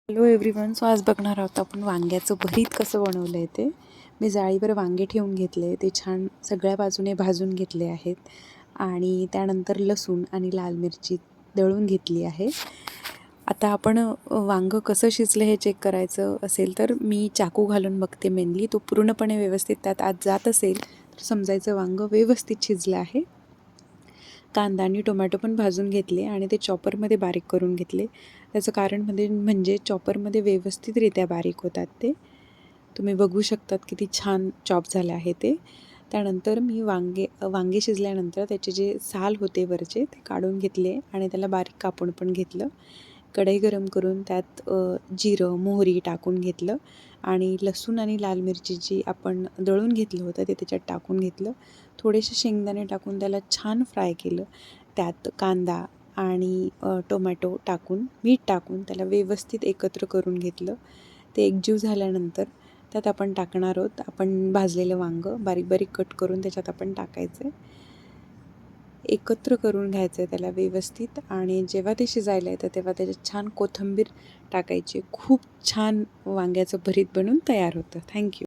Hello everyone. So आज बघणार आहोत आपण वांग्याचं भरीत कसं बनवलं आहे ते. मी जाळीवर वांगे ठेवून घेतले, ते छान सगळ्या बाजूने भाजून घेतले आहेत आणि त्यानंतर लसूण आणि लाल मिरची दळून घेतली आहे. आता आपण वांगं कसं शिजलं हे चेक करायचं असेल तर मी चाकू घालून बघते. मेनली तो पूर्णपणे व्यवस्थित त्यात आत जात असेल तर समजायचं वांगं व्यवस्थित शिजलं आहे. कांदा आणि टोमॅटो पण भाजून घेतले आणि ते चॉपरमध्ये बारीक करून घेतले. त्याचं कारण म्हणजे चॉपरमध्ये व्यवस्थितरित्या बारीक होतात ते. तुम्ही बघू शकतात किती छान चॉप झाले आहे ते. त्यानंतर मी वांगे शिजल्यानंतर त्याचे जे साल होते वरचे ते काढून घेतले आणि त्याला बारीक कापून पण घेतलं. कढई गरम करून त्यात जिरं मोहरी टाकून घेतलं आणि लसूण आणि लाल मिरची जी आपण दळून घेतलं होतं ते त्याच्यात टाकून घेतलं. थोडेसे शेंगदाणे टाकून त्याला छान फ्राय केलं. त्यात कांदा आणि टोमॅटो टाकून मीठ टाकून त्याला व्यवस्थित एकत्र करून घेतलं. ते एकजीव झाल्यानंतर त्यात आपण टाकणार आहोत आपण भाजलेलं वांगं बारीक बारीक कट करून त्याच्यात आपण टाकायचं आहे. एकत्र करून घ्यायचं आहे त्याला व्यवस्थित आणि जेव्हा ते शिजायला येतं तेव्हा त्याच्यात छान कोथिंबीर टाकायची. खूप छान वांग्याचं भरीत बनून तयार होतं. थँक्यू.